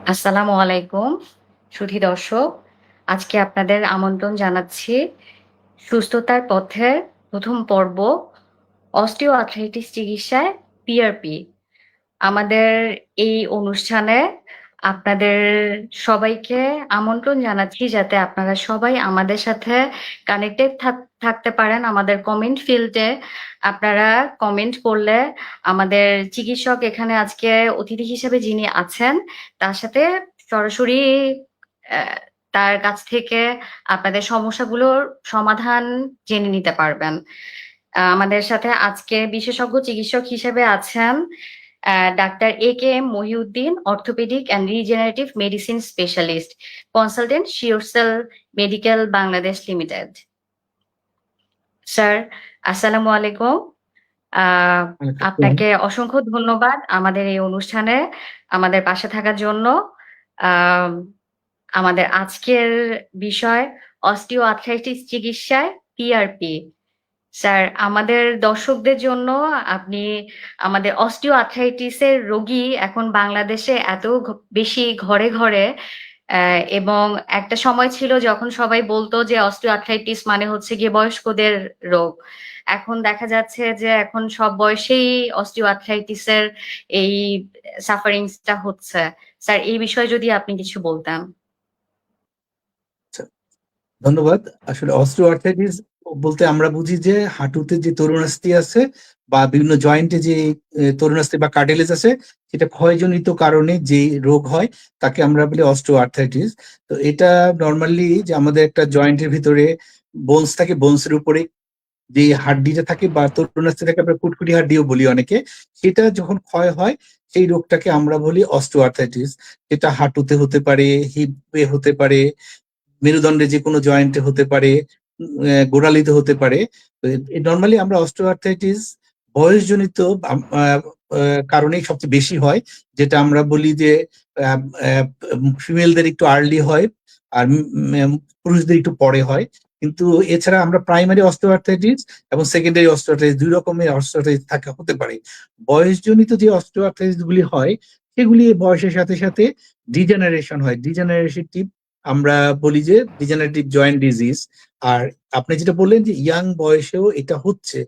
আসসালামু আলাইকুম সুধী দর্শক। আজকে আপনাদের আমন্ত্রণ জানাচ্ছি সুস্থতার পথের ১ম পর্ব অস্টিও আর্থ্রাইটিস চিকিৎসায় পিআরপি। আমাদের এই অনুষ্ঠানে আপনাদের সবাইকে আমন্ত্রণ জানাচ্ছি যাতে আপনারা সবাই আমাদের সাথে কানেক্টেড থাকতে পারেন। আমাদের কমেন্ট ফিল্ডে আপনারা কমেন্ট করলে আমাদের চিকিৎসক এখানে আজকে অতিথি হিসেবে যিনি আছেন তার সাথে সরাসরি আহ, তার কাছ থেকে আপনাদের সমস্যাগুলোর সমাধান জেনে নিতে পারবেন। আমাদের সাথে আজকে বিশেষজ্ঞ চিকিৎসক হিসেবে আছেন doctor A K M. Mohiuddin, orthopaedic and regenerative medicine specialist, consultant SureCell medical Bangladesh limited. Sir, আসসালামু আলাইকুম। আহ, আসসালাম। আপনাকে অসংখ্য ধন্যবাদ আমাদের এই অনুষ্ঠানে আমাদের পাশে থাকার জন্য। আহ, আমাদের আজকের বিষয় অস্টিও আর্থ্রাইটিস চিকিৎসায় পিআরপি। স্যার, আমাদের দর্শকদের জন্য আপনি আমাদের অস্টিও আর্থ্রাইটিসের রোগী এখন বাংলাদেশে এত বেশি ঘরে ঘরে, এবং একটা সময় ছিল যখন সবাই বলতো যে অস্টিও আর্থ্রাইটিস মানে হচ্ছে গিয়ে বয়স্কদের রোগ। এখন দেখা যাচ্ছে যে এখন সব বয়সেই অস্টিও আর্থ্রাইটিসের এই সাফারিংসটা হচ্ছে। স্যার, এই বিষয়ে যদি আপনি কিছু বলতেন। আচ্ছা, ধন্যবাদ। আসলে অস্টিওআর্থ্রাইটিস বলতে আমরা বুঝি যে হাঁটুতে যে তরুণাস্থি আছে বা বিভিন্ন জয়েন্টে যে তরুণাস্থি বা কার্টিলেজ আছে, সেটা ক্ষয়জনিত কারণে যে রোগ হয় তাকে আমরা বলি অস্টিওআর্থ্রাইটিস। তো এটা নর্মালি যে আমাদের একটা জয়েন্টের ভিতরে বোনস থাকে, বোনসের উপরে যে হাড্ডিটা থাকে বা তরুণাস্থি থাকে, আমরা কুটকুটি হাড্ডিও বলি অনেকে, সেটা যখন ক্ষয় হয় সেই রোগটাকে আমরা বলি অস্টিওআর্থ্রাইটিস। এটা হাঁটুতে হতে পারে, হিপে হতে পারে, মেরুদণ্ডে যে কোনো জয়েন্টে হতে পারে, গোড়ালিতে হতে পারে। নর্মালি আমরা অস্টিওআর্থ্রাইটিস বয়সজনিত কারণেই সবচেয়ে বেশি হয়, যেটা আমরা বলি যে ফিমেলদের একটু আর্লি হয় আর পুরুষদের একটু পরে হয়। কিন্তু এছাড়া আমরা প্রাইমারি অস্টিওআর্থ্রাইটিস এবং সেকেন্ডারি অস্টিওআর্থ্রাইটিস দুই রকমের অস্টিওআর্থ্রাইটিস থাকা হতে পারে। বয়সজনিত যে অস্টিওআর্থ্রাইটিস গুলি হয় সেগুলি বয়সের সাথে সাথে ডিজেনারেশন হয়। ডিজেনারেটিভ আমরা বলি যে ডিজেনারেটিভ জয়েন্ট ডিজিজ। আর আপনি যেটা বললেন যে ইয়াং বয়সেও এটা হচ্ছে,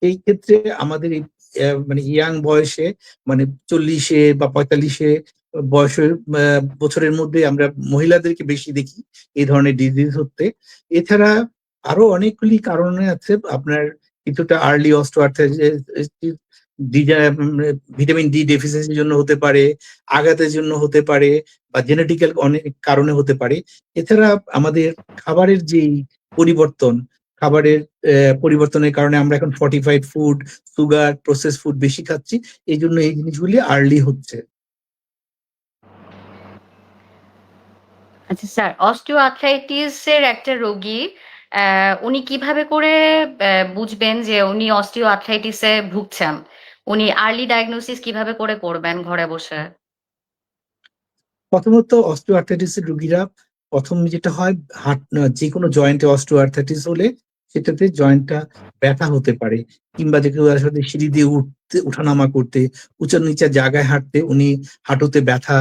এই ক্ষেত্রে আমাদের এই মানে ইয়াং বয়সে, মানে 40-এ বা 45-এ বয়সের বছরের মধ্যে আমরা মহিলাদেরকে বেশি দেখি এই ধরনের ডিজিজ হতে। এছাড়া আরো অনেকগুলি কারণে আছে। আপনার কিছুটা আর্লি অস্টিওআর্থ্রাইটিস ভিটামিন ডি ডেফিসিয়েন্সির জন্য হতে পারে, আঘাতের জন্য হতে পারে, বা জেনেটিক্যাল অনেক কারণে হতে পারে। এছাড়া আমাদের খাবারের যেই পরিবর্তন, খাবারের পরিবর্তনের কারণে আমরা এখন fortified food, sugar, process food বেশি খাচ্ছি, এই জন্য এই জিনিসগুলি আর্লি হচ্ছে। আচ্ছা স্যার, অস্টিও আর্থ্রাইটিসের একটা রোগী উনি কিভাবে করে বুঝবেন যে উনি অস্টিও আর্থ্রাইটিসে ভুগছেন? উনি আর্লি ডায়াগনোসিস কিভাবে করে করবেন ঘরে বসে? প্রথমত অস্টিওআর্থ্রাইটিসের রোগীরা প্রথম যেটা হয়, যে কোনো জয়েন্টে অস্টিওআর্থ্রাইটিস হলে সেটাতে জয়েন্টটা ব্যথা হতে পারে, কিংবা যে কেউ আসলে সিঁড়ি দিয়ে উঠতে উঠানামা করতে, উঁচু নিচে জায়গায় হাঁটতে উনি হাঁটুতে ব্যথা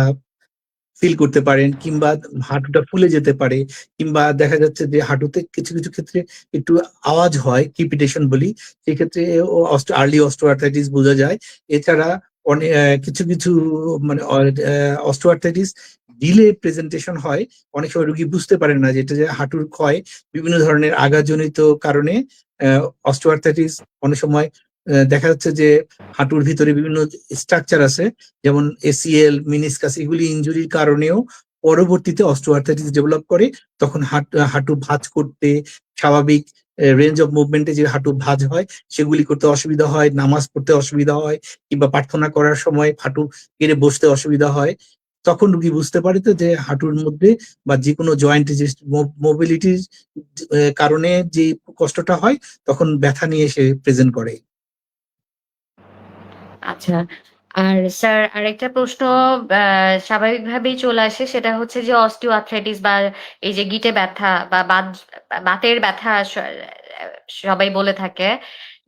ফিল করতে পারেন, কিংবা হাঁটুটা ফুলে যেতে পারে, কিংবা দেখা যাচ্ছে যে হাঁটুতে কিছু কিছু ক্ষেত্রে একটু আওয়াজ হয়, ক্রিপিটেশন বলি, সেক্ষেত্রে আর্লি অস্টিওআর্থ্রাইটিস বোঝা যায়। এছাড়া অনেক কিছু কিছু মানে অস্টিওআর্থ্রাইটিস ডিলে প্রেজেন্টেশন হয়, অনেক সময় রোগী বুঝতে পারেন না যেটা যে হাঁটুর ক্ষয় বিভিন্ন ধরনের আঘাতজনিত কারণে অস্টিওআর্থ্রাইটিস। অনেক সময় দেখা যাচ্ছে যে হাঁটুর ভিতরে বিভিন্ন স্ট্রাকচার আছে, যেমন এসিএল, মিনিসকাস, এগুলি ইনজুরির কারণেও পরবর্তীতে অস্টিওআর্থ্রাইটিস ডেভেলপ করে। তখন হাঁটু ভাঁজ করতে, স্বাভাবিক রেঞ্জ অফ মুভমেন্টে যে হাঁটু ভাঁজ হয় সেগুলি করতে অসুবিধা হয়, নামাজ পড়তে অসুবিধা হয়, কিংবা প্রার্থনা করার সময় হাঁটু গেড়ে বসতে অসুবিধা হয়। তখন রুগী বুঝতে পারে তো যে হাঁটুর মধ্যে বা যে কোনো জয়েন্টে যে মোবিলিটির কারণে যে কষ্টটা হয়, তখন ব্যথা নিয়ে এসে প্রেজেন্ট করে। আচ্ছা। আর স্যার, আরেকটা প্রশ্ন স্বাভাবিকভাবেই চলে আসে, সেটা হচ্ছে যে অস্টিও আর্থ্রাইটিস বা এই যে গিঁটে ব্যথা বা বাতের ব্যথা সবাই বলে থাকে।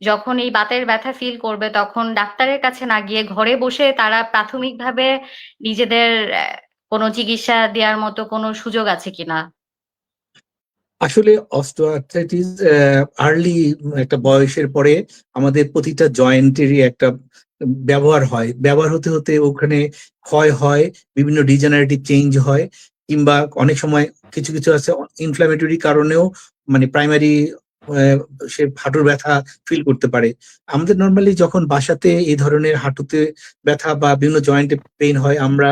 যখন এই বাতের ব্যথা ফিল করবে তখন ডাক্তারের কাছে না গিয়ে ঘরে বসে তারা প্রাথমিকভাবে নিজেদের কোনো চিকিৎসা দেওয়ার মতো কোনো সুযোগ আছে কিনা? আসলে অস্টিওআর্থ্রাইটিস আর্লি একটা বয়সের পরে আমাদের প্রতিটা জয়েন্টেরই একটা ব্যবহার হয়। ব্যবহার হতে হতে ওখানে ক্ষয় হয়, বিভিন্ন ডিজেনারেটিভ চেঞ্জ হয়, কিংবা অনেক সময় কিছু কিছু আছে ইনফ্ল্যামেটরি কারণেও মানে প্রাইমারি সে হাঁটুর ব্যথা ফিল করতে পারে। আমাদের নর্মালি যখন বাসাতে এই ধরনের হাঁটুতে ব্যথা বা বিভিন্ন জয়েন্টে পেইন হয়, আমরা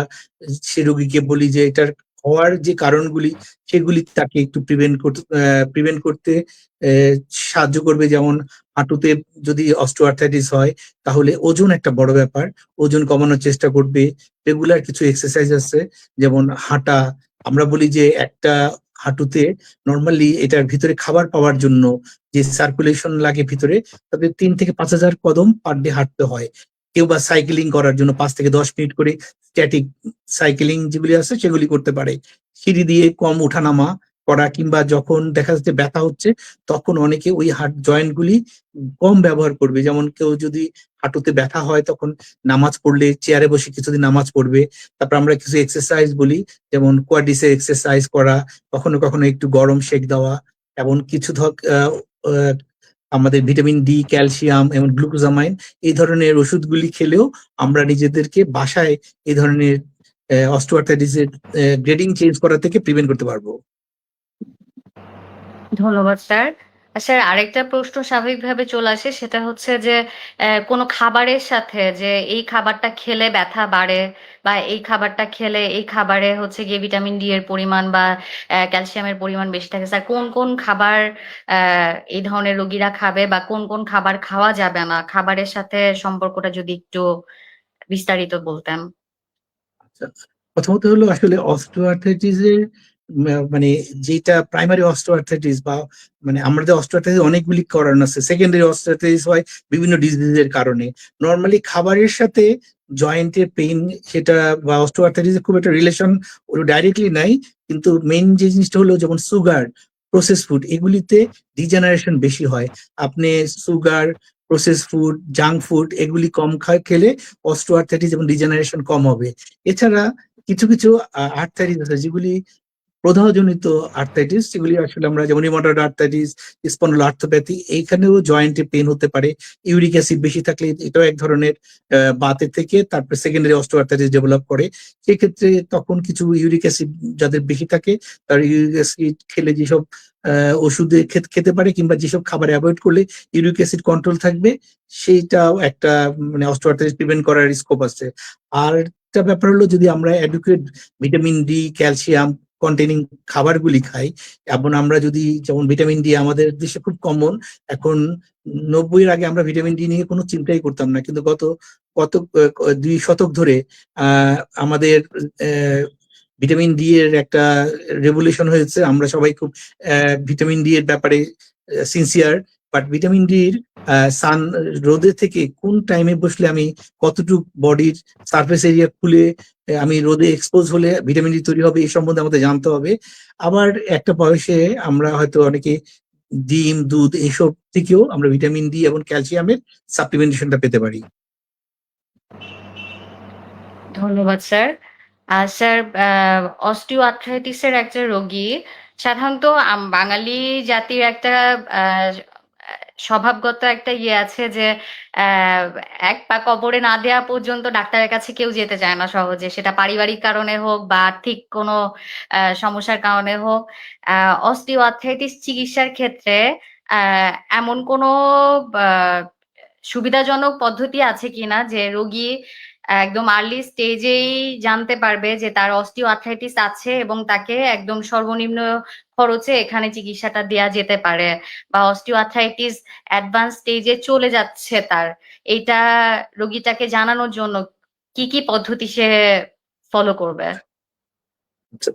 সে রোগীকে বলি যে এটার হওয়ার যে কারণগুলি সেগুলি তাকে একটু প্রিভেন্ট করতে সাহায্য করবে। যেমন হাঁটুতে যদি অস্টিওআর্থ্রাইটিস হয় তাহলে ওজন একটা বড় ব্যাপার, ওজন কমানোর চেষ্টা করবে। রেগুলার কিছু এক্সারসাইজ আছে, যেমন হাঁটা। আমরা বলি যে একটা হাঁটুতে নর্মালি এটার ভিতরে খাবার পাওয়ার জন্য যে সার্কুলেশন লাগে ভিতরে, তাদের 3 থেকে 5 হাজার কদম পার ডে হাঁটতে হয়। কেউ বা সাইক্লিং করার জন্য 5 থেকে 10 মিনিট করে স্ট্যাটিক সাইক্লিং যেগুলি আছে সেগুলি করতে পারে। সিঁড়ি দিয়ে কম ওঠানামা করা, কিংবা যখন দেখা যাচ্ছে ব্যথা হচ্ছে তখন অনেকে ওই হাঁট জয়েন্ট গুলি কম ব্যবহার করবে। যেমন কেউ যদি হাঁটুতে ব্যথা হয় তখন নামাজ পড়লে চেয়ারে বসে কিছুদিন নামাজ পড়বে। তারপর আমরা কিছু এক্সারসাইজ বলি, যেমন কোয়াড্রিসেপ এক্সারসাইজ করা, কখনো কখনো একটু গরম সেক দেওয়া, এবং কিছু আমাদের ভিটামিন ডি, ক্যালসিয়াম এবং গ্লুকোজামাইন এই ধরনের ওষুধগুলি খেলেও আমরা নিজেদেরকে বাসায় এই ধরনের অস্টিওআর্থ্রাইটিসের গ্রেডিং চেঞ্জ করা থেকে প্রিভেন্ট করতে পারবো। ধন্যবাদ স্যার। স্যার, আরেকটা প্রশ্ন স্বাভাবিকভাবে চলে আসে, সেটা হচ্ছে যে কোনো খাবারের সাথে যে এই খাবারটা খেলে ব্যথা বাড়ে, বা এই খাবারটা খেলে এই খাবারে হচ্ছে গিয়ে ভিটামিন ডি এর পরিমাণ বা ক্যালসিয়ামের পরিমাণ বেশি থাকে। স্যার, কোন কোন খাবার এই ধরনের রোগীরা খাবে, বা কোন কোন খাবার খাওয়া যাবে না, খাবারের সাথে সম্পর্কটা যদি একটু বিস্তারিত বলতেন। আচ্ছা, প্রথমত হলো আসলে অস্টিওআর্থ্রাইটিস এর মানে যেটা প্রাইমারি অস্টিওআর্থ্রাইটিস বা মানে আমাদের অস্টিওআর্থ্রাইটিস অনেকগুলি কারণ আছে। সেকেন্ডারি অস্টিওআর্থ্রাইটিস হয় বিভিন্ন ডিজিজের কারণে। নরমালি খাবারের সাথে জয়েন্টের পেইন সেটা বা অস্টিওআর্থ্রাইটিস খুব একটা রিলেশন ডাইরেক্টলি নাই, কিন্তু মেইন যে জিনিসটা হলো যেমন সুগার, প্রসেস ফুড, এগুলিতে ডিজেনারেশন বেশি হয়। আপনি sugar, process food, junk food এগুলি কম খেলে অস্টিওআর্থ্রাইটিস এবং ডিজেনারেশন কম হবে। এছাড়া কিছু কিছু আর্থ্রাইটিস আছে যেগুলি প্রদাহজনিত আর্থ্রাইটিস, সেগুলি আসলে আমরা যেমন রিউমাটয়েড আর্থ্রাইটিস, স্পন্ডলোআর্থোপ্যাথি, এইখানেও জয়েন্টে পেইন হতে পারে। ইউরিক অ্যাসিড বেশি থাকলে এটাও এক ধরনের বাতের থেকে তারপরে সেকেন্ডারি অস্টিওআর্থ্রাইটিস ডেভেলপ করে। সেক্ষেত্রে তখন কিছু ইউরিক অ্যাসিড যাদের বেশি থাকে তার ইউরিক অ্যাসিড খেলে যেসব ওষুধে খেতে পারে, কিংবা যেসব খাবার অ্যাভয়েড করলে ইউরিক অ্যাসিড কন্ট্রোল থাকবে, সেইটাও একটা মানে অস্টিওআর্থ্রাইটিস প্রিভেন্ট করার স্কোপ আছে। আর একটা ব্যাপার হলো যদি আমরা adequate vitamin D, calcium containing খাবারগুলি খাই, এবং আমরা যদি যেমন ভিটামিন ডি আমাদের দেশে খুব কমন। এখন 90-এর আগে আমরা ভিটামিন ডি নিয়ে কোনো চিন্তাই করতাম না, কিন্তু গত কত 2 শতক ধরে আমাদের ভিটামিন ডি এর একটা রেভলিউশন হয়েছে। আমরা সবাই খুব ভিটামিন ডি এর ব্যাপারে সিনসিয়ার। বাট ভিটামিন ডির সান রোদে থেকে কোন টাইমে বসলে আমি কতটুকু বডির সারফেস এরিয়া খুলে আমি রোদে এক্সপোজ হলে ভিটামিন ডি তৈরি হবে এই সম্বন্ধে আমাদের জানতে হবে। আবার একটা বয়সে আমরা হয়তো অনেকে ডিম, দুধ এইসব থেকেও আমরা ভিটামিন ডি এবং ক্যালসিয়ামের সাপ্লিমেন্টেশনটা পেতে পারি। ধন্যবাদ স্যার। স্যার, অস্টিওআর্থ্রাইটিসের একটা রোগী সাধারণত বাঙালি জাতির একটা আহ, স্বভাবগত একটা ইয়ে আছে যে আহ, এক পা কবরে না দেওয়া পর্যন্ত ডাক্তারের কাছে কেউ যেতে চায় না সহজে, সেটা পারিবারিক কারণে হোক বা আর্থিক কোনো সমস্যার কারণে হোক। অস্টিওআর্থ্রাইটিস চিকিৎসার ক্ষেত্রে আহ, এমন কোনো আহ, সুবিধাজনক পদ্ধতি আছে কিনা যে রোগী একদম আর্লি স্টেজেই জানতে পারবে যে তার অস্টিও আর্থ্রাইটিস আছে, এবং তাকে একদম সর্বনিম্ন খরচে এখানে চিকিৎসাটা দেয়া যেতে পারে, বা অস্টিও আর্থ্রাইটিস অ্যাডভান্স স্টেজে চলে যাচ্ছে তার, এইটা রোগীটাকে জানানোর জন্য কি কি পদ্ধতি সে ফলো করবে?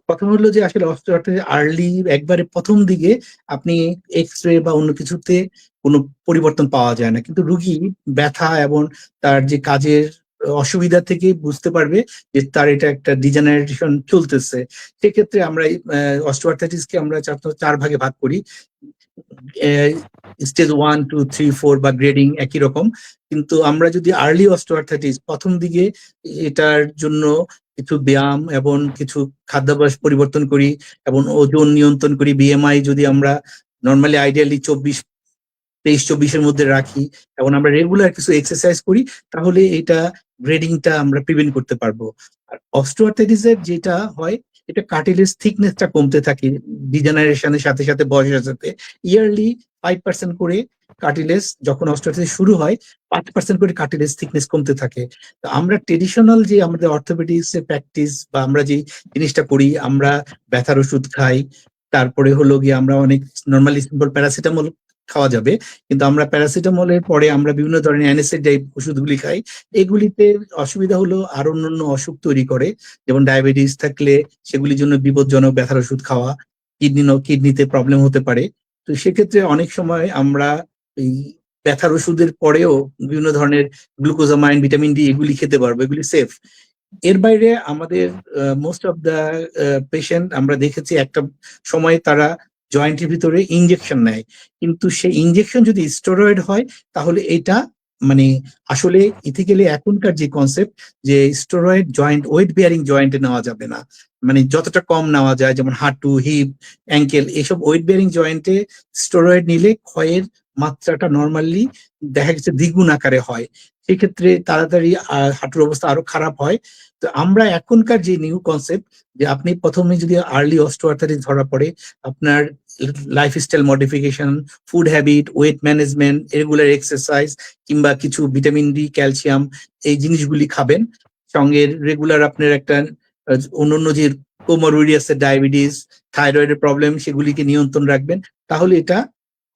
প্রথম হলো যে আসলে অস্টিওআর্থ্রাইটিস আর্লি একবারে প্রথম দিকে আপনি এক্স রে বা অন্য কিছুতে কোনো পরিবর্তন পাওয়া যায় না, কিন্তু রুগী ব্যথা এবং তার যে কাজের অসুবিধা থেকে বুঝতে পারবে যে তার এটা একটা ডিজেনারেশন চলতেছে। সেক্ষেত্রে আমরা অস্টিওআর্থ্রাইটিসকে আমরা 4 ভাগে ভাগ করি। স্টেজ 1, 2, 3, 4 বা গ্রেডিং একই রকম, কিন্তু আমরা যদি আর্লি অস্টিওআর্থ্রাইটিস প্রথম দিকে এটার জন্য কিছু ব্যায়াম এবং কিছু খাদ্যাভ্যাস পরিবর্তন করি এবং ওজন নিয়ন্ত্রণ করি, বিএমআই যদি আমরা নর্মালি আইডিয়ালি 23-24-এর মধ্যে রাখি এবং আমরা রেগুলার কিছু এক্সারসাইজ করি, তাহলে এটা গ্রেডিংটা আমরা প্রিভেন্ট করতে পারবো। আর অস্টিওআর্থ্রাইটিসের যেটা হয়, এটা কার্টিলেজ থিকনেসটা কমতে থাকে ডিজেনারেশনের সাথে সাথে, বয়সের সাথে। ইয়ারলি 5% করে কার্টিলেজ, যখন অস্টিওআর্থ্রাইটিস শুরু হয় 5% করে কার্টিলেজ থিকনেস কমতে থাকে। তো আমরা ট্রেডিশনাল যে আমাদের অর্থোপেডিক্স এর প্র্যাকটিস বা আমরা যে জিনিসটা করি, আমরা ব্যথার ওষুধ খাই, তারপরে হলো গিয়ে আমরা অনেক নর্মালি সিম্পল প্যারাসিটামল খাওয়া যাবে, কিন্তু আমরা প্যারাসিটামলের পরে আমরা বিভিন্ন ধরনের অ্যানেসিড ওষুধগুলি খাই। এগুলিতে অসুবিধা হলো আর অন্যান্য অসুখ তৈরি করে, যেমন ডায়াবেটিস থাকলে সেগুলির জন্য বিপজ্জনক ব্যথার ওষুধ খাওয়া, কিডনিতে প্রবলেম হতে পারে। তো সেক্ষেত্রে অনেক সময় আমরা এই ব্যথার ওষুধের পরেও বিভিন্ন ধরনের গ্লুকোজামাইন, ভিটামিন ডি এগুলি খেতে পারবো, এগুলি সেফ। এর বাইরে আমাদের মোস্ট অফ দ্য পেশেন্ট আমরা দেখেছি একটা সময় তারা জয়েন্টের ভিতরে ইনজেকশন নেয়, কিন্তু সেই ইনজেকশন যদি স্টেরয়েড হয় তাহলে এটা মানে আসলে ইথিক্যালি এখনকার যে কনসেপ্ট, যে স্টেরয়েড জয়েন্ট ওয়েট বেয়ারিং জয়েন্টে নেওয়া যাবে না, মানে যতটা কম নেওয়া যায়, যেমন হাঁটু, হিপ, অ্যাঙ্কেল, এইসব ওয়েট বেয়ারিং জয়েন্টে স্টেরয়েড নিলে ক্ষয়ের মাত্রাটা নর্মালি দেখা গেছে দ্বিগুণ আকারে হয়, সেক্ষেত্রে তাড়াতাড়ি হাঁটুর অবস্থা আরো খারাপ হয়। তো আমরা এখনকার যে নিউ কনসেপ্ট, যে আপনি প্রথমে যদি আর্লি অস্টিওআর্থ্রাইটিস ধরা পড়ে, আপনার lifestyle modification, food habit, wait management, regular exercise কিংবা কিছু ভিটামিন ডি, ক্যালসিয়াম এই জিনিসগুলি খাবেন, সঙ্গে রেগুলার আপনার একটা অন্যান্য যে কোমরবিডি আছে, ডায়াবেটিস, থাইরয়েডের প্রবলেম, সেগুলিকে নিয়ন্ত্রণ রাখবেন, তাহলে এটা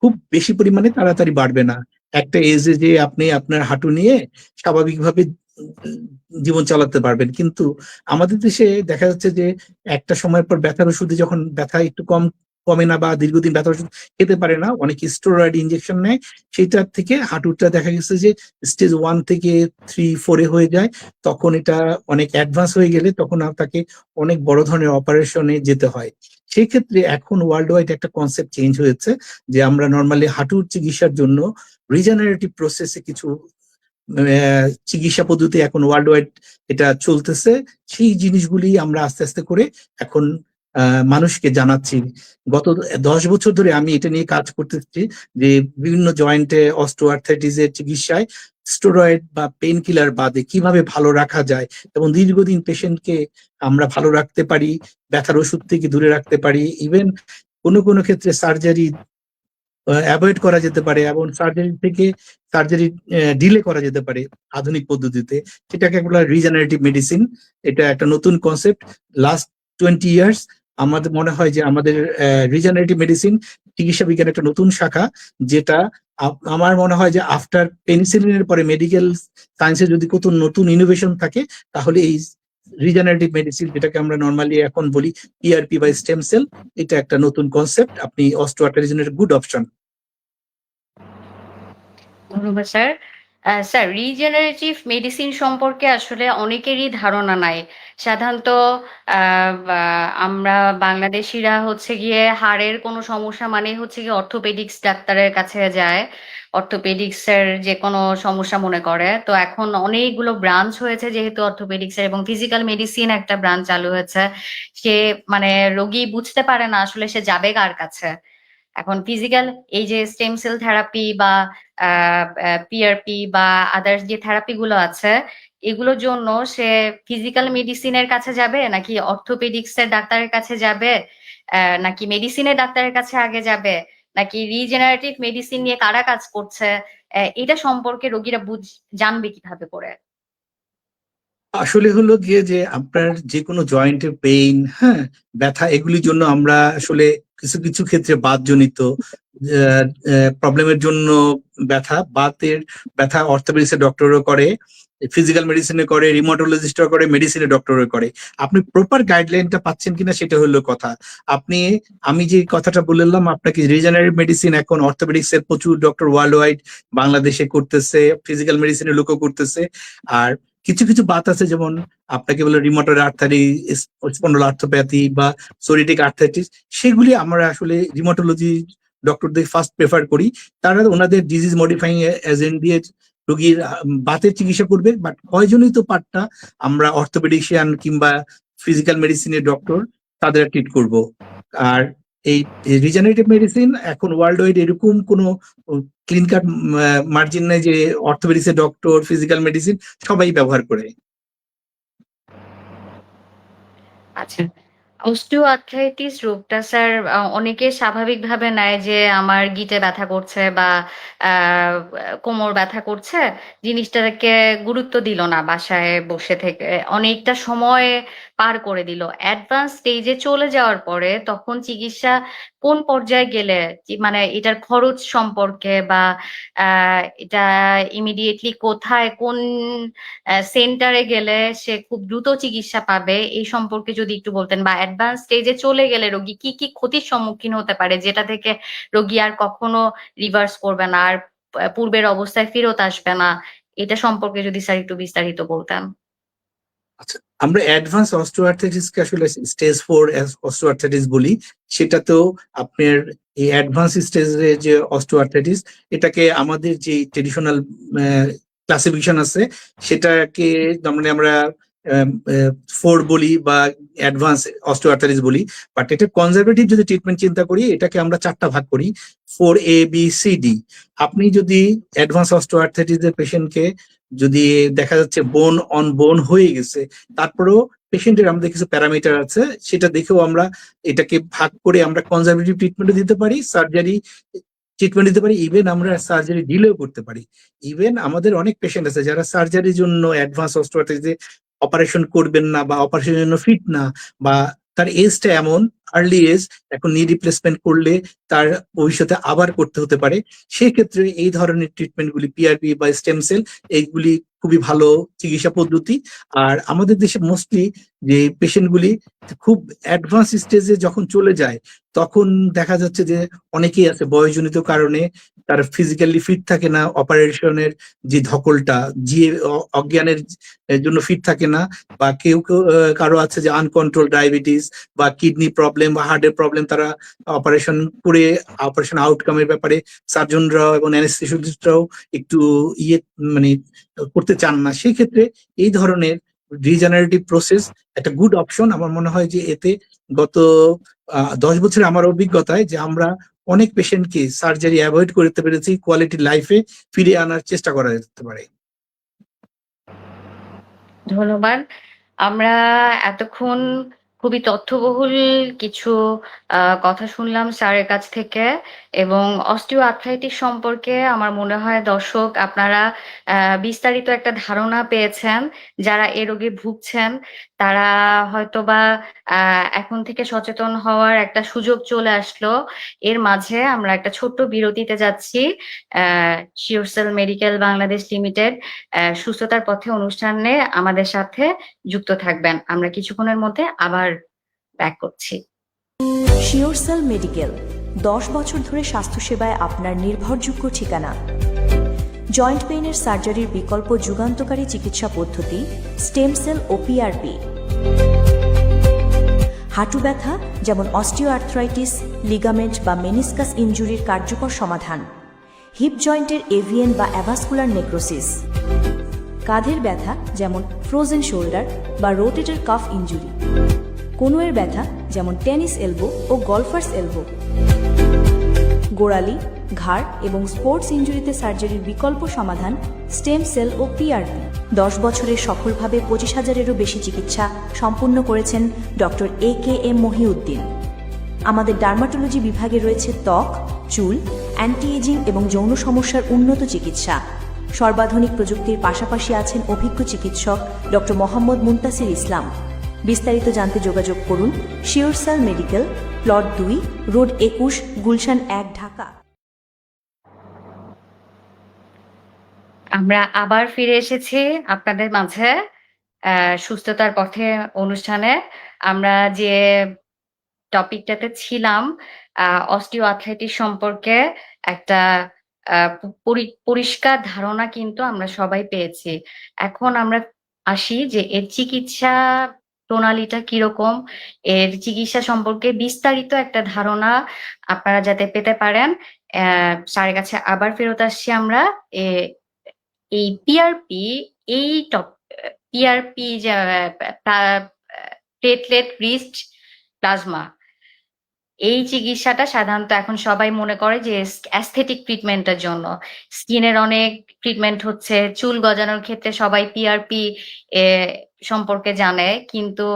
খুব বেশি পরিমাণে তাড়াতাড়ি বাড়বে না। একটা এজে যে আপনি আপনার হাঁটু নিয়ে স্বাভাবিকভাবে জীবন চালাতে পারবেন, কিন্তু আমাদের দেশে দেখা যাচ্ছে যে একটা সময় পর ব্যথার ওষুধে যখন ব্যথা একটু কমে না বা দীর্ঘদিন ব্যথার ওষুধ খেতে পারে না, অনেকে স্টেরয়েড ইনজেকশন নেয়, সেটার থেকে হাঁটুটা দেখা গেছে যে স্টেজ 1 থেকে 3-4-এ হয়ে যায়। তখন এটা অনেক অ্যাডভান্স হয়ে গেলে তখন তাকে অনেক বড় ধরনের অপারেশনে যেতে হয়। সেই ক্ষেত্রে এখন ওয়ার্ল্ড ওয়াইড একটা কনসেপ্ট চেঞ্জ হয়েছে, যে আমরা নর্মালি হাঁটুর চিকিৎসার জন্য রিজেনারেটিভ প্রসেসে কিছু চিকিৎসা পদ্ধতি এখন ওয়ার্ল্ড ওয়াইড এটা চলতেছে, সেই জিনিসগুলি আমরা আস্তে আস্তে করে এখন মানুষকে জানাচ্ছি। গত 10 বছর ধরে আমি এটা নিয়ে কাজ করতেছি, যে বিভিন্ন জয়েন্টে অস্টিওআর্থ্রাইটিস এর চিকিৎসায় স্টেরয়েড বা পেইন কিলার বাদে কিভাবে ভালো রাখা যায় এবং দীর্ঘদিন পেশেন্টকে আমরা ভালো রাখতে পারি, ব্যথার ওষুধ থেকে দূরে রাখতে পারি, ইভেন কোনো কোনো ক্ষেত্রে সার্জারি অ্যাভয়েড করা যেতে পারে এবং সার্জারি ডিলে করা যেতে পারে আধুনিক পদ্ধতিতে, সেটাকে বলা রিজেনারেটিভ মেডিসিন। এটা একটা নতুন কনসেপ্ট, লাস্ট 20 ইয়ার্স আমাদের মনে হয় যে আমাদের রিজেনারেটিভ মেডিসিন চিকিৎসা বিজ্ঞানের একটা নতুন শাখা, যেটা আমার মনে হয় যে আফটার পেনিসিলিনের পরে মেডিকেল সায়েন্সে যদি কত নতুন ইনোভেশন থাকে, তাহলে এই রিজেনারেটিভ মেডিসিন, যেটাকে আমরা নর্মালি এখন বলি পিআরপি বা স্টেম সেল, এটা একটা নতুন কনসেপ্ট, আপনি অস্টিওআর্থ্রাইটিসের গুড অপশন। ধন্যবাদ স্যার। স্যার, রিজেনারেটিভ মেডিসিন সম্পর্কে আসলে অনেকেরই ধারণা নাই। সাধারণত আমরা বাংলাদেশিরা হচ্ছে গিয়ে হাড়ের কোনো সমস্যা মানে হচ্ছে গিয়ে অর্থোপেডিক্স ডাক্তারের কাছে যায়, অর্থোপেডিক্সের যে কোনো সমস্যা মনে করে। তো এখন অনেকগুলো ব্রাঞ্চ হয়েছে যেহেতু অর্থোপেডিক্সের, এবং ফিজিক্যাল মেডিসিন একটা ব্রাঞ্চ চালু হয়েছে। সে মানে রোগী বুঝতে পারে না আসলে সে যাবে কার কাছে। এখন ফিজিক্যাল এই যে স্টেম সেল থেরাপি বা পিআরপি বা আদার্স যে থেরাপি গুলো আছে, এগুলোর জন্য সে ফিজিক্যাল মেডিসিনের কাছে যাবে নাকি অর্থোপেডিক্স এর ডাক্তারের কাছে যাবে, নাকি মেডিসিনের ডাক্তারের কাছে আগে যাবে, নাকি রিজেনারেটিভ মেডিসিন নিয়ে কারা কাজ করছে, এটা সম্পর্কে রোগীরা জানবে কিভাবে করে? আসলে হলো গিয়ে যে আপনার যে কোনো জয়েন্টের পেইন, হ্যাঁ, ব্যথা, এগুলির জন্য আমরা আসলে কিছু কিছু ক্ষেত্রে বাতজনিত প্রবলেমের জন্য বাতের ব্যথা অর্থোপেডিক্সের ডক্টরও করে, ফিজিক্যাল মেডিসিনে করে, রিউমাটোলজিস্টও করে, মেডিসিনের ডক্টরও করে। আপনি প্রপার গাইডলাইনটা পাচ্ছেন কিনা সেটা হলো কথা। আমি যে কথাটা বললাম আপনাকে, রিজেনারেটিভ মেডিসিন এখন অর্থোপেডিক্স এর প্রচুর ডক্টর ওয়ার্ল্ড ওয়াইড বাংলাদেশে করতেছে, ফিজিক্যাল মেডিসিনের লোকও করতেছে। আর কিছু কিছু বাত আছে, যেমন আপনাকে বলে রিমোটর আর্থারিটিস, স্পন্ডলোআর্থোপ্যাথি বা সোরিয়াটিক আর্থাইটিস, সেগুলি আমরা আসলে রিমোটোলজি ডক্টরদের ফার্স্ট প্রেফার করি। তারা ওনাদের ডিজিজ মডিফাইং এজেন্ট দিয়ে রোগীর বাতের চিকিৎসা করবে, বাট ক্ষয়জনিত পার্টটা আমরা অর্থোপেডিশিয়ান কিংবা ফিজিক্যাল মেডিসিনের ডক্টর তাদের ট্রিট করব। আর এই রিজেনারেটিভ মেডিসিন এখন ওয়ার্ল্ড ওয়াইড এরকম কোনো ক্লিন কাট মার্জিন নেই যে অর্থোপেডিক্সের ডক্টর, ফিজিক্যাল মেডিসিন সবাই ব্যবহার করে। আচ্ছা, অস্টিও আর্থ্রাইটিস রোগটা স্যার অনেকে স্বাভাবিকভাবে নেয় যে আমার গিঁটে ব্যথা করছে বা কোমর ব্যথা করছে, জিনিসটাকে গুরুত্ব দিল না, বাসায় বসে থেকে অনেকটা সময় পার করে দিল। অ্যাডভান্স স্টেজে চলে যাওয়ার পরে তখন চিকিৎসা কোন পর্যায়ে গেলে মানে এটার খরচ সম্পর্কে বা এটা ইমিডিয়েটলি কোথায় কোন সেন্টারে গেলে সে খুব দ্রুত চিকিৎসা পাবে এই সম্পর্কে যদি একটু বলতেন, বা অ্যাডভান্স স্টেজে চলে গেলে রোগী কি কি ক্ষতির সম্মুখীন হতে পারে যেটা থেকে রোগী আর কখনো রিভার্স করবে না, আর পূর্বের অবস্থায় ফেরত আসবে না, এটা সম্পর্কে যদি স্যার একটু বিস্তারিত বলতেন। আচ্ছা, আমরা অ্যাডভান্স অস্টিওআর্থ্রাইটিস কে আসলে স্টেজ 4 অস্টিওআর্থ্রাইটিস বলি। সেটাতেও আপনার এই অ্যাডভান্স স্টেজে যে অস্টিওআর্থ্রাইটিস, এটাকে আমাদের যে ট্রেডিশনাল ক্লাসিফিকেশন আছে সেটাকে মানে আমরা 4 বলি বা অ্যাডভান্স অস্টিওআর্থ্রাইটিস বলি। বাট এটা কনজারভেটিভ যদি ট্রিটমেন্ট চিন্তা করি, এটাকে আমরা 4টা ভাগ করি, 4A B C D। আপনি যদি অ্যাডভান্স অস্টিওআর্থ্রাইটিস এর পেশেন্টকে যদি দেখা যাচ্ছে বোন অন বোন হয়ে গেছে, তারপরেও পেশেন্টের আমাদের কিছু প্যারামিটার আছে, সেটা দেখেও আমরা এটাকে ভাগ করে আমরা কনজারভেটিভ ট্রিটমেন্ট দিতে পারি, সার্জারি ট্রিটমেন্ট দিতে পারি, ইভেন আমরা সার্জারি ডিলেও করতে পারি। ইভেন আমাদের অনেক পেশেন্ট আছে যারা সার্জারির জন্য অ্যাডভান্স অস্টিওআর্থ্রাইটিসে অপারেশন করবেন না বা অপারেশনের জন্য ফিট না, বা তার এজটা এমন আর্লি এজ, এখন নি রিপ্লেসমেন্ট করলে তার ভবিষ্যতে আবার করতে হতে পারে, সেক্ষেত্রে এই ধরনের ট্রিটমেন্টগুলি পিআরপি বা স্টেম সেল এইগুলি খুবই ভালো চিকিৎসা পদ্ধতি। আর আমাদের দেশে মোস্টলি যে পেশেন্টগুলি খুব অ্যাডভান্স স্টেজে যখন চলে যায়, তখন দেখা যাচ্ছে যে অনেকেই আছে বয়সজনিত কারণে তার ফিজিক্যালি ফিট থাকে না, অপারেশনের যে ধকলটা যে অজ্ঞানের জন্য ফিট থাকে না, বা কেউ কেউ কারো আছে যে আনকন্ট্রোল ডায়াবেটিস বা কিডনি প্রবলেম বা হার্টের প্রবলেম, তারা অপারেশন করে অপারেশন আউটকামের ব্যাপারে সার্জনরা এবং অ্যানেস্থেসিস্টরাও একটু ইয়ে মানে করতে চান না। সেক্ষেত্রে এই ধরনের রিজেনারেটিভ প্রসেস একটা গুড অপশন। আমার মনে হয় যে এতে গত 10 বছরের আমার অভিজ্ঞতায় যে আমরা অনেক পেশেন্টকে সার্জারি অ্যাভয়েড করতে পেরেছি, কোয়ালিটি লাইফে ফিরে আনার চেষ্টা করা যেতে পারে। ধন্যবাদ। আমরা এতক্ষণ খুবই তথ্যবহুল কিছু কথা শুনলাম স্যারের কাছ থেকে, এবং অস্টিও আর্থ্রাইটিস সম্পর্কে আমার মনে হয় দর্শক আপনারা বিস্তারিত একটা ধারণা পেয়েছেন। যারা এ রোগে ভুগছেন তারা হয়তোবা এখন থেকে সচেতন হওয়ার একটা সুযোগ চলে আসলো। এর মাঝে আমরা একটা ছোট্ট বিরতিতে যাচ্ছি। শিওরসেল মেডিকেল বাংলাদেশ লিমিটেড সুস্থতার পথে অনুষ্ঠানে আমাদের সাথে যুক্ত থাকবেন। আমরা কিছুক্ষণের মধ্যে আবার ব্যাক করছি। শিওরসেল মেডিকেল 10 বছর ধরে স্বাস্থ্যসেবায় আপনার নির্ভরযোগ্য ঠিকানা। জয়েন্ট পেইনের সার্জারির বিকল্প যুগান্তকারী চিকিৎসা পদ্ধতি স্টেম সেল ও পিআরপি। হাঁটু ব্যথা যেমন অস্টিওআর্থ্রাইটিস, লিগামেন্ট বা মেনিসকাস ইনজুরির কার্যকর সমাধান। হিপ জয়েন্টের এভিএন বা অ্যাভাসকুলার নেক্রোসিস। কাঁধের ব্যথা যেমন ফ্রোজেন শোল্ডার বা রোটেটর কাফ ইনজুরি। কনুয়ের ব্যথা যেমন টেনিস এলবো ও গলফার্স এলবো। গোড়ালি, ঘাড় এবং স্পোর্টস ইনজুরিতে সার্জারির বিকল্প সমাধান স্টেম সেল ও পিআরপি। 10 বছরে সফলভাবে 25,000-এরও বেশি চিকিৎসা সম্পূর্ণ করেছেন ডক্টর AKM মহিউদ্দিন। আমাদের ডার্মাটোলজি বিভাগে রয়েছে ত্বক, চুল, অ্যান্টি এজিং এবং যৌন সমস্যার উন্নত চিকিৎসা। সর্বাধুনিক প্রযুক্তির পাশাপাশি আছেন অভিজ্ঞ চিকিৎসক ডক্টর মোহাম্মদ মুনতাসির ইসলাম। বিস্তারিত জানতে যোগাযোগ করুন SureCell medical, plot 2, road 21, Gulshan 1, Dhaka. আমরা আবার ফিরে এসেছি আপনাদের মাঝে সুস্থতার পথে অনুষ্ঠানে। আমরা যে টপিকটাতে ছিলাম অস্টিও আর্থ্রাইটিস সম্পর্কে একটা পরিষ্কার ধারণা কিন্তু আমরা সবাই পেয়েছি। এখন আমরা আসি যে এর চিকিৎসা প্রণালীটা কিরকম, এর চিকিৎসা সম্পর্কে বিস্তারিত একটা ধারণা আপনারা যাতে পেতে পারেন। স্যারের কাছে আবার ফেরত আসছি আমরা এই পিআরপি এই পিআরপি যে প্লেটলেট রিচড প্লাজমা, এই চিকিৎসাটা সাধারণত এখন সবাই মনে করে যে অ্যাস্থেটিক ট্রিটমেন্টের জন্য। স্কিনের অনেক ট্রিটমেন্ট হচ্ছে, চুল গজানোর ক্ষেত্রে সবাই পিআরপি সম্পর্কে জানে, কিন্তু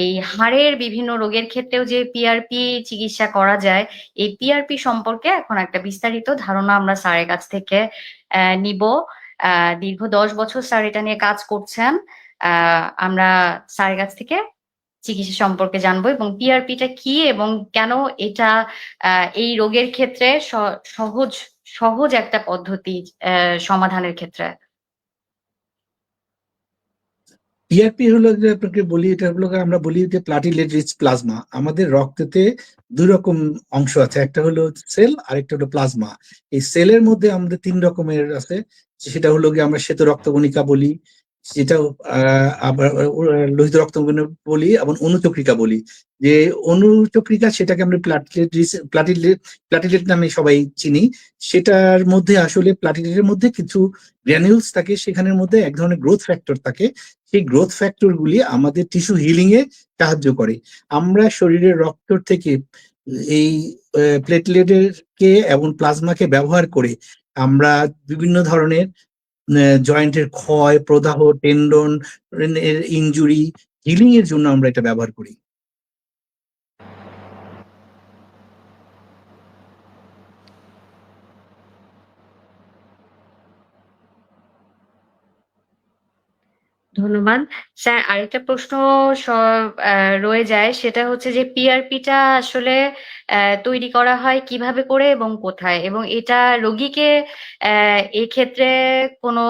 এই হাড়ের বিভিন্ন রোগের ক্ষেত্রেও যে পিআরপি চিকিৎসা করা যায়, এই পিআরপি সম্পর্কে এখন একটা বিস্তারিত ধারণা আমরা স্যারের কাছ থেকে নিব। দীর্ঘ 10 বছর স্যার এটা নিয়ে কাজ করছেন। আমরা স্যারের কাছ থেকে চিকিৎসা সম্পর্কে জানবো এবং পিআরপিটা কি এবং কেন এটা এই রোগের ক্ষেত্রে সহজ সহজ একটা পদ্ধতি সমাধানের ক্ষেত্রে। পিআরপি হলো যে আপনাকে বলি, এটা হলো আমরা বলি যে প্লাটিলেট রিচ প্লাজমা। আমাদের রক্তেতে দুই রকম অংশ আছে, একটা হলো সেল আর একটা হলো প্লাজমা। এই সেলের মধ্যে আমাদের 3 রকমের আছে, সেটা হলো গিয়ে আমরা শ্বেত রক্তকণিকা বলি, সেটা আবার লোহিত রক্তকণিকা বলি, এবং অনুচক্রিকা বলি। যে অনুচক্রিকা সেটাকে আমরা প্লাটিলেট নামে সবাই চিনি। সেটার মধ্যে আসলে প্লাটিলেটের মধ্যে কিছু গ্র্যানিউলস থাকে, সেখানের মধ্যে এক ধরনের গ্রোথ ফ্যাক্টর থাকে। সেই গ্রোথ ফ্যাক্টর গুলি আমাদের টিস্যু হিলিং এ সাহায্য করে। আমরা শরীরের রক্ত থেকে এই প্লেটলেটের কে এবং প্লাজমাকে ব্যবহার করে আমরা বিভিন্ন ধরনের জয়েন্টের ক্ষয়, প্রদাহ, টেন্ডন এর ইনজুরি হিলিং এর জন্য আমরা এটা ব্যবহার করি। ধন্যবাদ স্যার। আরেকটা প্রশ্ন রয়ে যায়, সেটা হচ্ছে যে পিআরপিটা আসলে তৈরি করা হয় কিভাবে করে এবং কোথায়, এবং এটা রোগীকে এক্ষেত্রে কোনো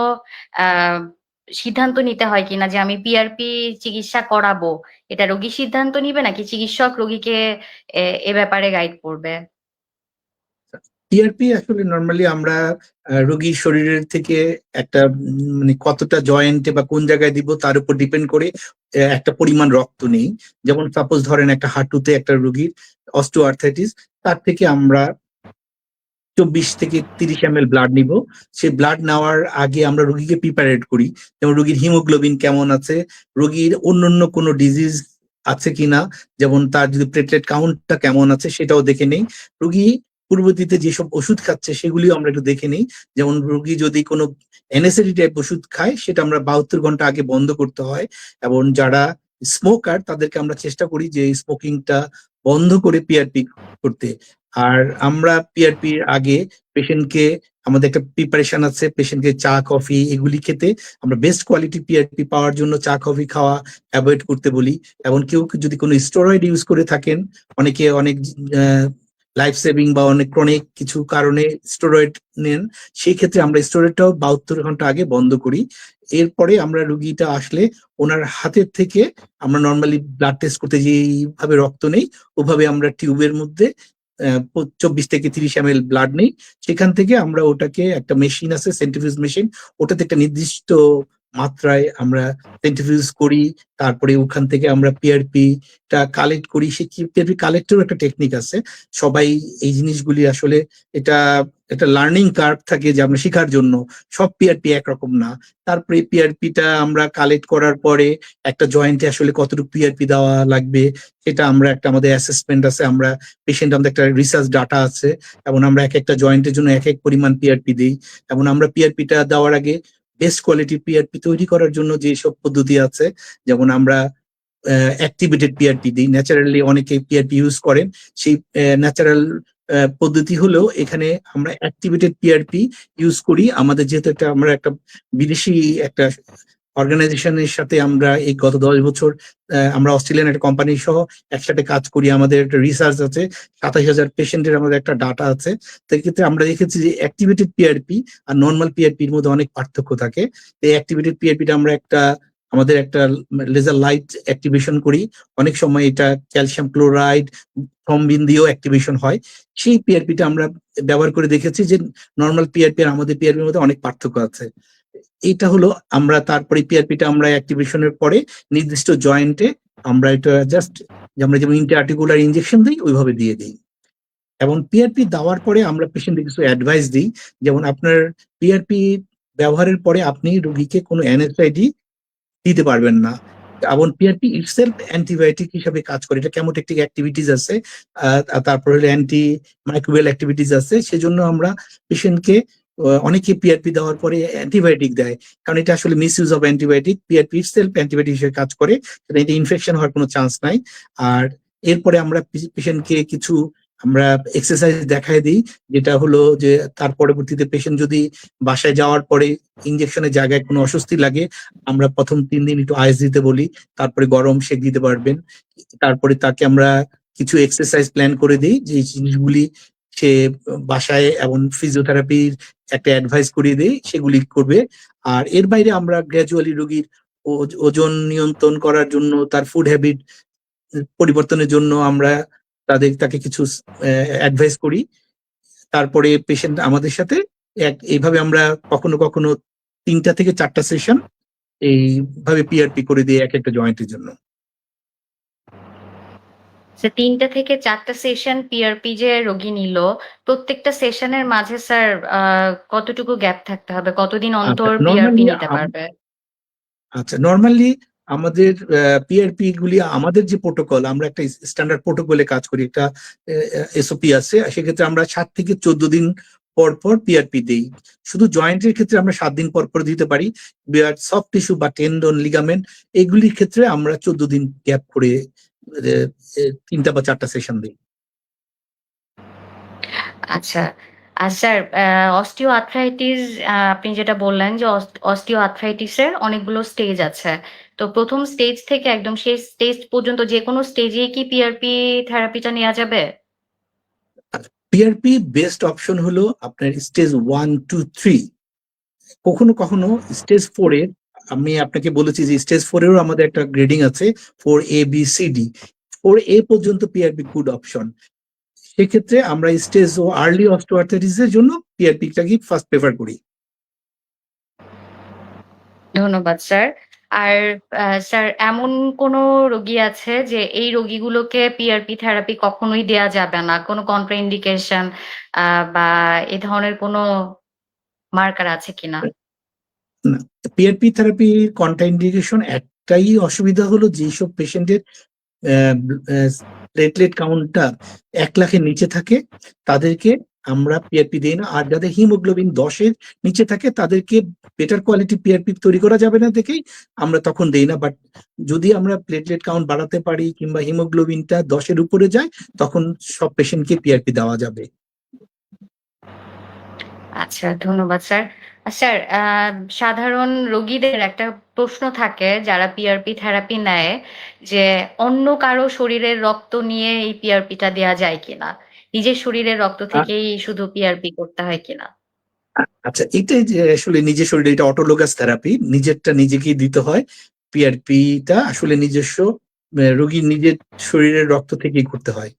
সিদ্ধান্ত নিতে হয় কিনা যে আমি পিআরপি চিকিৎসা করাবো, এটা রোগী সিদ্ধান্ত নিবে নাকি চিকিৎসক রোগীকে এ ব্যাপারে গাইড করবে? পিআরপি আসলে নর্মালি আমরা রোগীর শরীরের থেকে একটা মানে কতটা জয়েন্টে বা কোন জায়গায় দিব তার উপর ডিপেন্ড করে একটা পরিমাণ রক্ত নেই। যেমন সাপোজ ধরেন একটা হাঁটুতে একটা রোগীর অস্টিও আর্থ্রাইটিস, তার থেকে আমরা 24 থেকে 30 ml ব্লাড নিব। সেই ব্লাড নেওয়ার আগে আমরা রোগীকে প্রিপারেট করি, যেমন রোগীর হিমোগ্লোবিন কেমন আছে, রোগীর অন্যান্য কোনো ডিজিজ আছে কিনা, যেমন তার যদি প্লেটলেট কাউন্টটা কেমন আছে সেটাও দেখে নেই। রোগী পূর্ববর্তীতে যেসব ওষুধ খাচ্ছে সেগুলিও আমরা একটু দেখে নিই। যেমন রোগী যদি কোনো এনএসএডি টাইপ ওষুধ খায় সেটা আমরা 72 ঘন্টা আগে বন্ধ করতে হয়, এবং যারা স্মোকার তাদেরকে আমরা চেষ্টা করি যে স্মোকিংটা বন্ধ করে পিআরপি করতে। আর আমরা পিআরপির আগে পেশেন্টকে, আমাদের একটা প্রিপারেশন আছে, পেশেন্টকে চা কফি এগুলি খেতে, আমরা বেস্ট কোয়ালিটি পিআরপি পাওয়ার জন্য চা কফি খাওয়া অ্যাভয়েড করতে বলি। এবং কেউ যদি কোনো স্টেরয়েড ইউজ করে থাকেন, অনেকে অনেক লাইফ সেভিং বা অনেক ক্রনিক কিছু কারণে স্টেরয়েড নেন, সেই ক্ষেত্রে আমরা স্টেরয়েডটাও 72 ঘন্টা আগে বন্ধ করি। এরপরে আমরা রুগীটা আসলে ওনার হাতের থেকে আমরা নর্মালি ব্লাড টেস্ট করতে যেভাবে রক্ত নেই, ওভাবে আমরা টিউবের মধ্যে 24 থেকে 30 ml ব্লাড নেই। সেখান থেকে আমরা ওটাকে, একটা মেশিন আছে সেন্ট্রিফিউজ মেশিন, ওটাতে একটা নির্দিষ্ট মাত্রায় আমরা সেন্ট্রিফিউজ করি। তারপরে ওখান থেকে আমরা পিআরপি টা কালেক্ট করি। সেই পিআরপি কালেক্টেরও একটা টেকনিক আছে। সবাই এই জিনিসগুলি আসলে এটা একটা লার্নিং কার্ভ থাকে যে আমরা শেখার জন্য, সব পিআরপি একরকম না। তারপরে পিআরপিটা আমরা কালেক্ট করার পরে একটা জয়েন্টে আসলে কতটুকু পিআরপি দেওয়া লাগবে সেটা আমরা একটা, আমাদের অ্যাসেসমেন্ট আছে, আমরা পেশেন্ট, আমাদের একটা রিসার্চ ডাটা আছে, এবং আমরা এক একটা জয়েন্টের জন্য এক এক পরিমাণ পিআরপি দিই। এবং আমরা পিআরপিটা দেওয়ার আগে বেস্ট কোয়ালিটি পিআরপি তৈরি করার জন্য যেসব পদ্ধতি আছে, যেমন আমরা অ্যাক্টিভেটেড পিআরপি দিই, ন্যাচারালি অনেকে পিআরপি ইউজ করেন, সেই ন্যাচারাল পদ্ধতি হলেও এখানে আমরা অ্যাক্টিভেটেড পিআরপি ইউজ করি। আমাদের যেহেতু আমরা একটা বিদেশি একটা অর্গানাইজেশনের সাথে আমরা এই গত 10 বছর আমরা অস্ট্রেলিয়ান একটা কোম্পানি সহ একসাথে কাজ করি, আমাদের একটা রিসার্চ আছে, 27,000 পেশেন্টের আমাদের একটা ডাটা আছে। তো এক্ষেত্রে আমরা দেখেছি যে অ্যাক্টিভেটেড পিআরপি আর নর্মাল পিআরপির মধ্যে অনেক পার্থক্য থাকে। এই অ্যাক্টিভেটেড পিআরপিটা আমরা আমাদের একটা লেজার লাইট অ্যাক্টিভেশন করি, অনেক সময় এটা ক্যালসিয়াম ক্লোরাইড থ্রম্বিন দিয়েও অ্যাক্টিভেশন হয়। সেই পিআরপিটা আমরা ব্যবহার করে দেখেছি যে নর্মাল পিআরপি আর আমাদের পিআরপির মধ্যে অনেক পার্থক্য আছে। এইটা হলো আমরা তারপরে পিআরপিটা আমরা অ্যাক্টিভেশনের পরে নির্দিষ্ট জয়েন্টে আমরা এটা জাস্ট আমরা যেমন ইন্ট্রাআর্টিকুলার ইনজেকশন দিই ওইভাবে দিয়ে দিই। এবং পিআরপি দেওয়ার পরে আমরা পেশেন্টকে কিছু অ্যাডভাইস দিই, যেমন আপনার পিআরপি ব্যবহারের পরে আপনি রোগীকে কোনো NSAID দিতে পারবেন না। এবং PRP ইটসেলফ অ্যান্টিবায়োটিক হিসাবে কাজ করে। এটা কেমোটেকটিক অ্যাক্টিভিটিস আছে, তারপর হলো অ্যান্টি মাইক্রোবিয়াল অ্যাক্টিভিটিস আছে। সেজন্য আমরা পেশেন্টকে অনেকে PRP দেওয়ার পরে অ্যান্টিবায়োটিক দেয়। কারণ এটা আসলে misuse of antibiotic. PRP itself antibiotic হিসেবে কাজ করে। এটা ইনফেকশন হওয়ার কোনো চান্স নাই। আর এরপরে আমরা পেশেন্টকে কিছু আমরা এক্সারসাইজ দেখায় দিই, যেটা হলো যে তার পরবর্তীতে পেশেন্ট যদি বাসায় যাওয়ার পরে ইনজেকশনের জায়গায় কোনো অস্বস্তি লাগে, আমরা প্রথম 3 দিন একটু আইস দিতে বলি, তারপরে গরম সেক দিতে পারবেন। তারপরে তাকে আমরা কিছু এক্সারসাইজ প্ল্যান করে দিই, যে জিনিসগুলি সে বাসায় এবং ফিজিওথেরাপির একটা অ্যাডভাইস করিয়ে দেই, সেগুলি করবে। আর এর বাইরে আমরা গ্র্যাজুয়ালি রোগীর ওজন নিয়ন্ত্রণ করার জন্য, তার ফুড হ্যাবিট পরিবর্তনের জন্য আমরা তাকে কিছু অ্যাডভাইস করি। তারপরে পেশেন্ট আমাদের সাথে এইভাবে আমরা কখনো কখনো 3টা থেকে 4টা সেশন এইভাবে PRP করে দিই এক একটা জয়েন্টের জন্য। 3টা থেকে 4টা সেশন PRP যে রোগী নিল, প্রত্যেকটা সেশনের মাঝে স্যার কতটুকু গ্যাপ থাকতে হবে? কতদিন অন্তর PRP নিতে পারবে? আচ্ছা, নরমালি আমাদের PRP গুলি, আমাদের যে প্রোটোকল, আমরা একটা স্ট্যান্ডার্ড প্রোটোকলে কাজ করি, একটা SOP আছে। সেক্ষেত্রে আমরা 7 থেকে 14 দিন পর পর PRP দেই। শুধু জয়েন্টের ক্ষেত্রে আমরা 7 দিন পর পর দিতে পারি। সফট টিস্যু বা টেন্ডন, লিগামেন্ট এগুলির ক্ষেত্রে আমরা 14 দিন গ্যাপ করে 3টা বা 4টা সেশন দিই। আচ্ছা। আর স্যার অস্টিও আর্থ্রাইটিস, আপনি যেটা বললেন যে অস্টিও আর্থ্রাইটিসের অনেকগুলো স্টেজ আছে। তো প্রথম স্টেজ থেকে একদম শেষ স্টেজ পর্যন্ত যেকোনো স্টেজেই কি PRP থেরাপিটা নেওয়া যাবে? PRP বেস্ট অপশন হলো আপনার স্টেজ 1, 2, 3। কখনো কখনো স্টেজ 4 এর, আমি আপনাকে বলেছি যে স্টেজ 4 এরও আমাদের একটা গ্রেডিং আছে, 4A B C D। 4A পর্যন্ত PRP গুড অপশন। সেক্ষেত্রে আমরা স্টেজ ও আর্লি অস্টিওআর্থ্রাইটিস এর জন্য PRP টাকে ফার্স্ট প্রেফার করি। ধন্যবাদ স্যার। আর স্যার এমন কোনো রোগী আছে যে এই রোগীগুলোকে PRP থেরাপি কখনোই দেয়া যাবে না? কোনো কন্ট্রাইন্ডিকেশন বা এ ধরনের কোনো মার্কার আছে কিনা? না, PRP থেরাপির কন্ট্রাইন্ডিকেশন একটাই অসুবিধা হলো, যেসব পেশেন্টের প্লেটলেট কাউন্টটা 1 লাখের নিচে থাকে তাদেরকে আমরা PRP দিই না। আর যাদের হিমোগ্লোবিন 10-এর নিচে থাকে তাদেরকে বেটার কোয়ালিটি PRP তৈরি করা যাবে না দেখেই আমরা তখন দেই না। বাট যদি আমরা প্লেটলেট কাউন্ট বাড়াতে পারি কিংবা হিমোগ্লোবিনটা 10-এর উপরে যায়, তখন সব পেশেন্টকে PRP দেওয়া যাবে। আচ্ছা, ধন্যবাদ স্যার। স্যার সাধারণ রোগীদের একটা প্রশ্ন থাকে যারা PRP থেরাপি নেয়, যে অন্য কারো শরীরের রক্ত নিয়ে এই PRPটা দেয়া যায় কিনা? নিজের শরীরের রক্ত থেকেই শুধু PRP করতে হয় কিনা? আচ্ছা, এটাই যে আসলে নিজের শরীরে, এটা অটোলোগাস থেরাপি, নিজেরটা নিজেকেই দিতে হয়। PRP-টা আসলে নিজস্ব রোগীর নিজের শরীরের রক্ত থেকেই করতে হয়।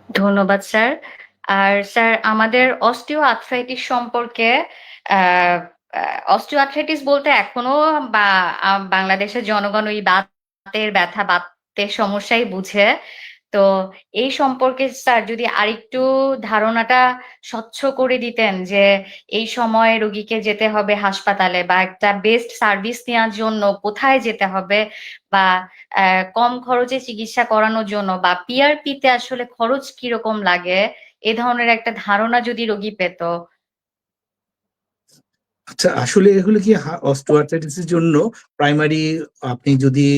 ধন্যবাদ স্যার। আর স্যার আমাদের অস্টিও আর্থ্রাইটিস সম্পর্কে, অস্টিও আর্থ্রাইটিস বলতে এখনো বা বাংলাদেশের জনগণ ওই বাতের ব্যথা, বাতের সমস্যাই বুঝে। তো এই সম্পর্কে স্যার যদি আরেকটু ধারণাটা স্বচ্ছ করে দিতেন, যে এই সময় রোগীকে যেতে হবে হাসপাতালে বা একটা বেস্ট সার্ভিস নেওয়ার জন্য কোথায় যেতে হবে, বা কম খরচে চিকিৎসা করানোর জন্য বা PRP-তে আসলে খরচ কিরকম লাগে, এ ধরনের একটা ধারণা যদি রোগী পেত। আচ্ছা, আসলে এগুলো কি অস্টিওআর্থ্রাইটিস এর জন্য প্রাইমারি, আপনি যদি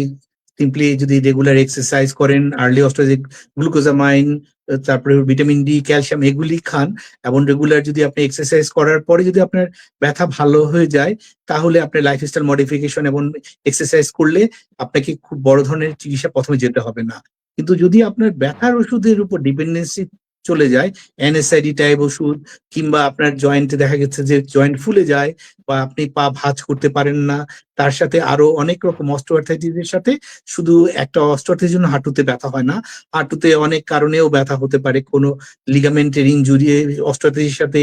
সিম্পলি যদি রেগুলার এক্সারসাইজ করেন, আর্লি অস্টিওআর্থ্রাইটিস, গ্লুকোজামাইন, তারপরে ভিটামিন ডি, ক্যালসিয়াম এগুলি খান, এবং রেগুলার যদি আপনি এক্সারসাইজ করার পরে যদি আপনার ব্যথা ভালো হয়ে যায়, তাহলে আপনার লাইফস্টাইল মডিফিকেশন এবং এক্সারসাইজ করলে আপনাকে খুব বড় ধরনের চিকিৎসা প্রথমে যেতে হবে না। কিন্তু যদি আপনার ব্যথার ওষুধের উপর ডিপেন্ডেন্সি চলে যায়, NSAID টাইপ ওষুধ, কিংবা আপনার জয়েন্টে দেখা গেছে যে জয়েন্ট ফুলে যায় বা আপনি পা ভাঁজ করতে পারেন না, তার সাথে আরো অনেক রকম অস্টিওআর্থ্রাইটিসের সাথে, শুধু একটা অস্টিওআর্থ্রাইটিসের জন্য হাঁটুতে ব্যথা হয় না, হাঁটুতে অনেক কারণেও ব্যথা হতে পারে। কোনো লিগামেন্টের ইনজুরি, অস্টিওআর্থ্রাইটিসের সাথে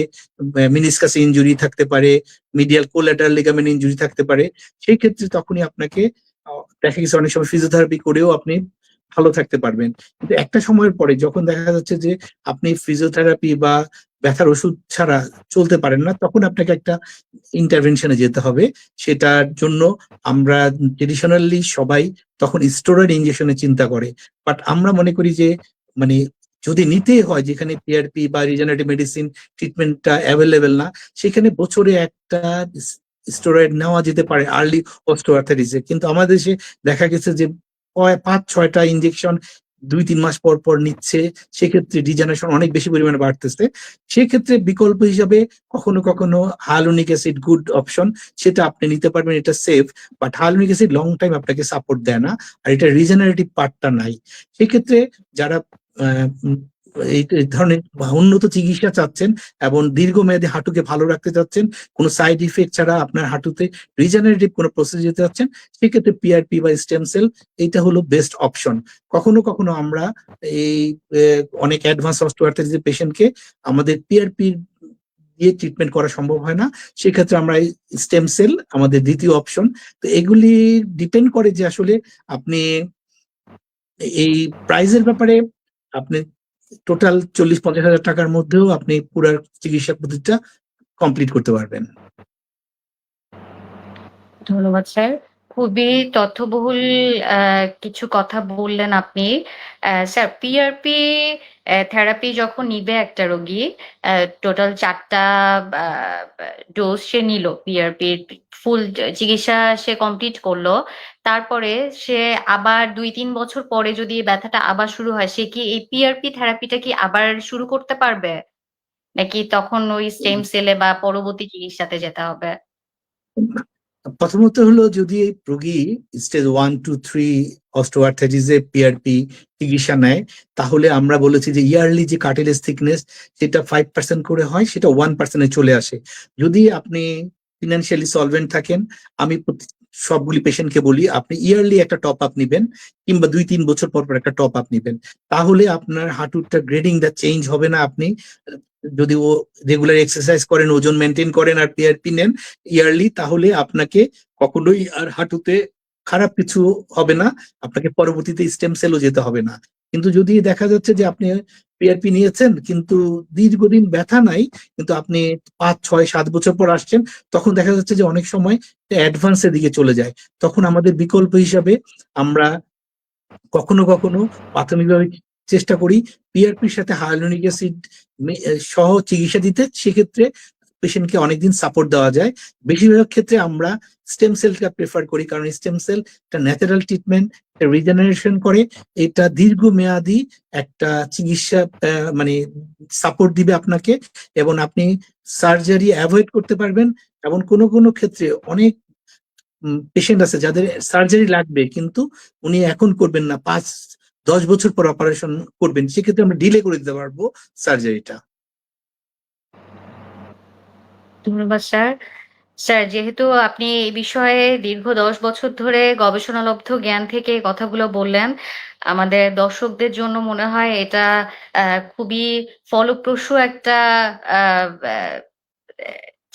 মিনিসকাস ইনজুরি থাকতে পারে, মিডিয়াল কোল্যাটারাল লিগামেন্ট ইনজুরি থাকতে পারে। সেই ক্ষেত্রে তখনই আপনাকে দেখা গেছে অনেক সময় ফিজিওথেরাপি করেও আপনি ভালো থাকতে পারবেন। কিন্তু একটা সময়ের পরে যখন দেখা যাচ্ছে যে আপনি ফিজিওথেরাপি বা ব্যথার ওষুধ ছাড়া চলতে পারেন না, তখন আপনাকে একটা ইন্টারভেনশনে যেতে হবে। সেটার জন্য আমরা ট্রেডিশনালি সবাই তখন স্টেরয়েড ইনজেকশনের চিন্তা করে। বাট আমরা মনে করি যে মানে যদি নিতেই হয়, যেখানে পিআরপি বা রিজেনারেটিভ মেডিসিন ট্রিটমেন্টটা অ্যাভেলেবেল না, সেখানে বছরে একটা স্টেরয়েড নেওয়া যেতে পারে আর্লি অস্টিওআর্থ্রাইটিসে। কিন্তু আমাদের দেশে দেখা গেছে যে 5-6টা ইনজেকশন 2-3 মাস পর পর নিচ্ছে, সেক্ষেত্রে ডিজেনারেশন অনেক বেশি পরিমাণে বাড়তেছে। সেক্ষেত্রে বিকল্প হিসাবে কখনো কখনো হায়ালুরোনিক অ্যাসিড গুড অপশন, সেটা আপনি নিতে পারবেন, এটা safe. But hyaluronic acid long time আপনাকে সাপোর্ট দেয় না, আর এটা রিজেনারেটিভ পার্টটা নাই। সেক্ষেত্রে যারা এই ধরনের উন্নত চিকিৎসা চাচ্ছেন এবং দীর্ঘমেয়াদী হাঁটুকে ভালো রাখতে চাচ্ছেন, কোনো সাইড ইফেক্ট ছাড়া আপনার হাঁটুতে রিজেনারেটিভ কোনো প্রসেস যেতে চাচ্ছেন, সেক্ষেত্রে পিআরপি বা স্টেম সেল এইটা হলো বেস্ট অপশন। কখনো কখনো আমরা এই অনেক অ্যাডভান্স অস্টিওআর্থ্রাইটিস পেশেন্টকে আমাদের পিআরপি দিয়ে ট্রিটমেন্ট করা সম্ভব হয় না, সেক্ষেত্রে আমরা স্টেম সেল আমাদের দ্বিতীয় অপশন। তো এগুলি ডিপেন্ড করে যে আসলে আপনি এই প্রাইজের ব্যাপারে আপনি টোটাল 40-50 হাজার টাকার মধ্যেও আপনি পুরো চিকিৎসা পদ্ধতিটা কমপ্লিট করতে পারবেন। ধন্যবাদ স্যার। খুবই তথ্যবহুল কিছু কথা বললেন আপনি। স্যার, পিআরপি থেরাপি যখন নিবে একটা রোগী, টোটাল 4টা ডোজ সে নিল, পিআরপির ফুল চিকিৎসা সে কমপ্লিট করলো, তারপরে সে আবার 2-3 বছর পরে যদি এই ব্যথাটা আবার শুরু হয়, সে কি এই পিআরপি থেরাপিটা কি আবার শুরু করতে পারবে, নাকি তখন ওই স্টেম সেলে বা পরবর্তী চিকিৎসাতে যেতে হবে? প্রথমত হলো, যদি এই রোগী স্টেজ 1-3 অস্টিওআর্থ্রাইটিসে পিআরপি চিকিৎসা নেয়, তাহলে আমরা বলেছি যে ইয়ারলি যে কার্টিলেজ থিকনেস যেটা 5% করে হয়, সেটা 1%-এ চলে আসে। যদি আপনি ফিনান্সিয়ালি সলভেন্ট থাকেন, আমি সবগুলি পেশেন্টকে বলি আপনি ইয়ারলি একটা টপ আপ নিবেন, কিংবা 2-3 বছর পর পর একটা টপ আপ নিবেন। তাহলে আপনার হাঁটুরটা গ্রেডিংটা চেঞ্জ হবে না। আপনি যদি রেগুলার এক্সারসাইজ করেন, ওজন মেনটেন করেন আর পিআরপি নেন ইয়ারলি, তাহলে আপনাকে কখনোই আর হাঁটুতে খারাপ কিছু হবে না, আপনাকে পরবর্তীতে স্টেম সেলও যেতে হবে না। কিন্তু যদি দেখা যাচ্ছে যে আপনি পিআরপি নিয়েছেন কিন্তু দীর্ঘদিন ব্যথা নাই, কিন্তু আপনি 5-6-7 বছর পর আসছেন, তখন দেখা যাচ্ছে যে অনেক সময় অ্যাডভান্সের দিকে চলে যায়। তখন আমাদের বিকল্প হিসাবে আমরা কখনো কখনো প্রাথমিকভাবে চেষ্টা করি পিআরপির সাথে হায়ালুরোনিক অ্যাসিড সহ চিকিৎসা দিতে। সেক্ষেত্রে পেশেন্টকে অনেকদিন সাপোর্ট দেওয়া যায়। বেশিরভাগ ক্ষেত্রে আমরা স্টেম সেলটা প্রেফার করি, কারণ স্টেম সেল একটা ন্যাচারাল ট্রিটমেন্ট, রিজেনারেশন করে, এটা দীর্ঘমেয়াদী একটা চিকিৎসা মানে সাপোর্ট দিবে আপনাকে, এবং আপনি সার্জারি অ্যাভয়েড করতে পারবেন। এবং কোনো কোনো ক্ষেত্রে অনেক পেশেন্ট আছে যাদের সার্জারি লাগবে, কিন্তু উনি এখন করবেন না, 5-10 বছর পর অপারেশন করবেন, সেক্ষেত্রে আমরা ডিলে করে দিতে পারবো সার্জারিটা। ধন্যবাদ স্যার। স্যার, যেহেতু আপনি এই বিষয়ে দীর্ঘ 10 বছর ধরে গবেষণালব্ধ জ্ঞান থেকে এই কথাগুলো বললেন, আমাদের দর্শকদের জন্য মনে হয় এটা খুবই ফলপ্রসূ একটা আহ, আহ,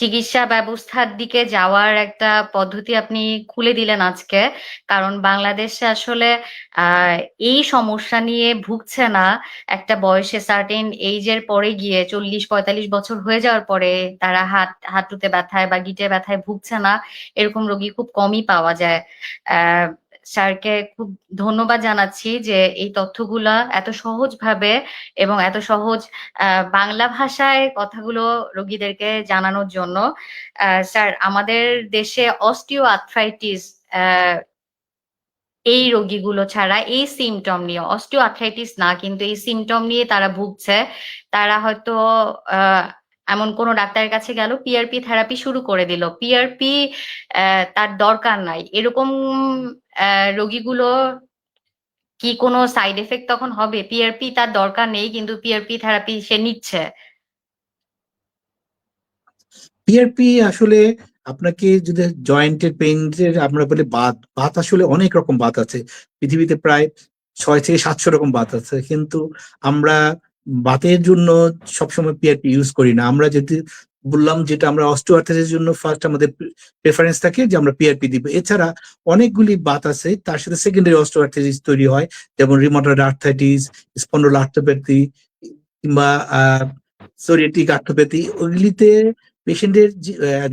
চিকিৎসা ব্যবস্থার দিকে যাওয়ার একটা পদ্ধতি আপনি খুলে দিলেন আজকে। কারণ বাংলাদেশে আসলে আহ এই সমস্যা নিয়ে ভুগছে না একটা বয়সে, সার্টেন এইজের পরে গিয়ে 40-45 বছর হয়ে যাওয়ার পরে তারা হাঁটুতে ব্যথায় বা গিটে ব্যথায় ভুগছে না, এরকম রোগী খুব কমই পাওয়া যায়। আহ স্যারকে খুব ধন্যবাদ জানাচ্ছি যে এই তথ্যগুলা এত সহজ ভাবে এবং এত সহজ বাংলা ভাষায় কথাগুলো রোগীদেরকে জানানোর জন্য। স্যার, আমাদের দেশে অস্টিও আর্থ্রাইটিস এই রোগীগুলো ছাড়া, এই সিমটম নিয়ে, অস্টিও আর্থ্রাইটিস না কিন্তু এই সিমটম নিয়ে তারা ভুগছে, তারা হয়তো এমন কোনো ডাক্তারের কাছে গেল, পিআরপি থেরাপি শুরু করে দিল, পিআরপি তার দরকার নাই, এরকম রোগীগুলো কি কোনো সাইড এফেক্ট তখন হবে? পিআরপি তার দরকার নেই কিন্তু পিআরপি থেরাপি সে নিচ্ছে। পিআরপি আসলে আপনাকে যদি জয়েন্টের পেইনের আমরা বলি বাত, বাত আসলে অনেক রকম বাত আছে পৃথিবীতে, প্রায় 600-700 রকম বাত আছে, কিন্তু আমরা বাতের জন্য সবসময় পিআরপি ইউজ করি না। আমরা যদি বললাম যেটা আমরা অস্টিওআর্থ্রাইটিসের জন্য ফার্স্ট আমাদের প্রেফারেন্স থাকে যে আমরা পিআরপি দিব। এছাড়া অনেকগুলি বাত আছে তার সাথে সেকেন্ডারি অস্টিওআর্থ্রাইটিস তৈরি হয়, যেমন রিউমাটয়েড আর্থ্রাইটিস, স্পন্ডোলার্থোপ্যাথি কিংবা সোরিয়াটিক আর্থ্রোপ্যাথি। ওইগুলিতে পেশেন্টের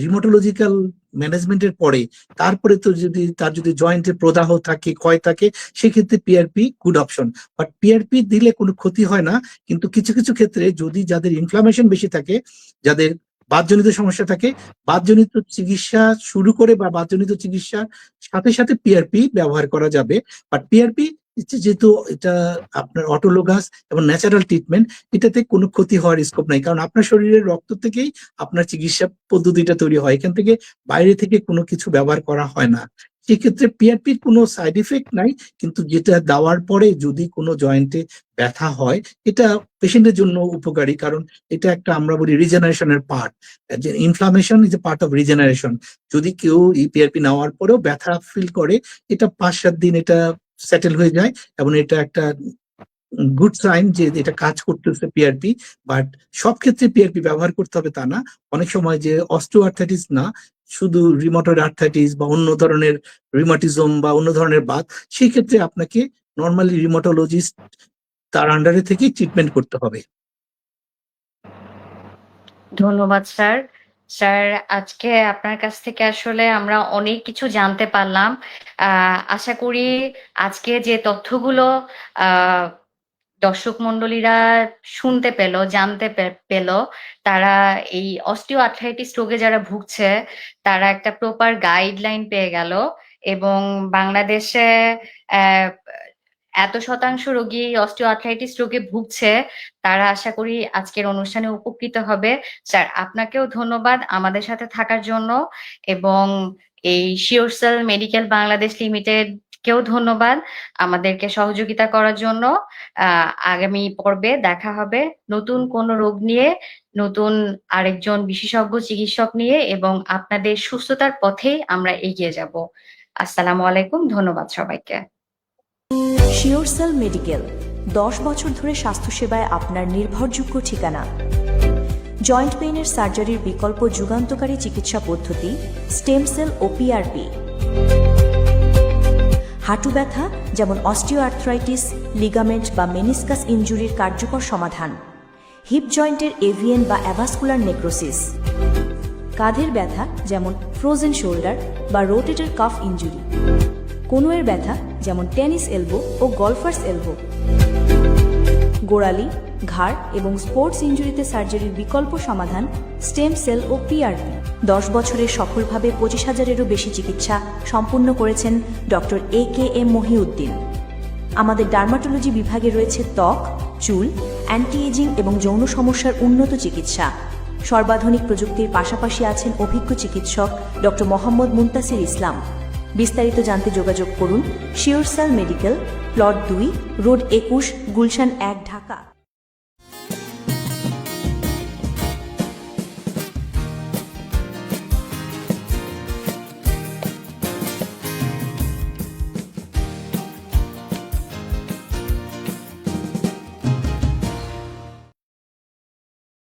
রিউমাটোলজিক্যাল ম্যানেজমেন্টের পরে তারপরে তো তার যদি জয়েন্টে প্রদাহ থাকে, ক্ষয় থাকে, সেক্ষেত্রে PRP good option. But PRP দিলে কোনো ক্ষতি হয় না, কিন্তু কিছু কিছু ক্ষেত্রে যদি যাদের ইনফ্লামেশন বেশি থাকে, যাদের বাতজনিত সমস্যা থাকে, বাতজনিত চিকিৎসা শুরু করে বা বাতজনিত চিকিৎসার সাথে সাথে পিআরপি ব্যবহার করা যাবে। বাট পিআরপি যেহেতু এটা আপনার অটোলোগাস এবং ন্যাচারাল ট্রিটমেন্ট, এটাতে কোনো ক্ষতি হওয়ার স্কোপ নাই, কারণ আপনার শরীরের রক্ত থেকেই আপনার চিকিৎসা পদ্ধতিটা তৈরি হয়, এখান থেকে বাইরে থেকে কোনো কিছু ব্যবহার করা হয় না। সেক্ষেত্রে পিআরপির কোনো সাইড ইফেক্ট নাই, কিন্তু যেটা দেওয়ার পরে যদি কোনো জয়েন্টে ব্যথা হয়, এটা পেশেন্টের জন্য উপকারী, কারণ এটা একটা আমরা বলি রিজেনারেশনের পার্ট। যে inflammation is a part of regeneration. যদি কেউ এই পিআরপি নেওয়ার পরেও ব্যথা ফিল করে, এটা 5-7 দিন এটা সেটেল হয়ে যায় এবং এটা একটা গুড সাইন যে এটা কাজ করতেছে পিআরপি। বাট সব ক্ষেত্রে পিআরপি ব্যবহার করতে হবে তা না। অনেক সময় যে অস্টিওআর্থ্রাইটিস না, শুধু রিউমাটয়েড আর্থ্রাইটিস বা অন্য ধরনের রিউমাটিজম বা অন্য ধরনের বাত, সেই ক্ষেত্রে আপনাকে নর্মালি রিউমাটোলজিস্ট তার আন্ডারে থেকে ট্রিটমেন্ট করতে হবে। ধন্যবাদ স্যার। স্যার, আজকে আপনার কাছ থেকে আসলে আমরা অনেক কিছু জানতে পারলাম। আশা করি আজকে যে তথ্যগুলো দর্শক মণ্ডলীরা শুনতে পেল, জানতে পেল, তারা এই অস্টিও আর্থ্রাইটিস রোগে যারা ভুগছে তারা একটা প্রপার গাইডলাইন পেয়ে গেল, এবং বাংলাদেশে এত শতাংশ রোগী অস্টিও আর্থ্রাইটিস রোগে ভুগছে, তারা আশা করি আজকের অনুষ্ঠানে উপকৃত হবে। স্যার, আপনাকেও ধন্যবাদ আমাদের সাথে থাকার জন্য, এবং এই শিওরসেল মেডিকেল বাংলাদেশ লিমিটেড কেও ধন্যবাদ আমাদেরকে সহযোগিতা করার জন্য। আগামী পর্বে দেখা হবে নতুন কোন রোগ নিয়ে, নতুন আরেকজন বিশেষজ্ঞ চিকিৎসক নিয়ে, এবং আপনাদের সুস্থতার পথেই আমরা এগিয়ে যাব। আসসালামু আলাইকুম, ধন্যবাদ সবাইকে। শিওরসেল মেডিকেল 10 বছর ধরে স্বাস্থ্যসেবায় আপনার নির্ভরযোগ্য ঠিকানা। জয়েন্ট পেইনের সার্জারির বিকল্প যুগান্তকারী চিকিৎসা পদ্ধতি স্টেম সেল ও পিআরপি। হাঁটু ব্যথা যেমন অস্টিওআর্থ্রাইটিস, লিগামেন্ট বা মেনিসকাস ইনজুরির কার্যকর সমাধান। হিপ জয়েন্টের এভিএন বা অ্যাভাসকুলার নেক্রোসিস। কাঁধের ব্যথা যেমন ফ্রোজেন শোল্ডার বা রোটেটর কাফ ইনজুরি। কনুয়ের ব্যথা যেমন টেনিস এলবো ও গলফার্স এলবো। গোড়ালি, ঘাড় এবং স্পোর্টস ইনজুরিতে সার্জারির বিকল্প সমাধান স্টেম সেল ও পিআরপি। 10 বছরে সফলভাবে 25,000-এরও বেশি চিকিৎসা সম্পূর্ণ করেছেন ডক্টর AKM মহিউদ্দিন। আমাদের ডার্মাটোলজি বিভাগে রয়েছে ত্বক, চুল, অ্যান্টি এজিং এবং যৌন সমস্যার উন্নত চিকিৎসা। সর্বাধুনিক প্রযুক্তির পাশাপাশি আছেন অভিজ্ঞ চিকিৎসক ডক্টর মোহাম্মদ মুনতাসির ইসলাম। বিস্তারিত জানতে যোগাযোগ করুন SureCell medical, plot 2, road 21, Gulshan 1, Dhaka.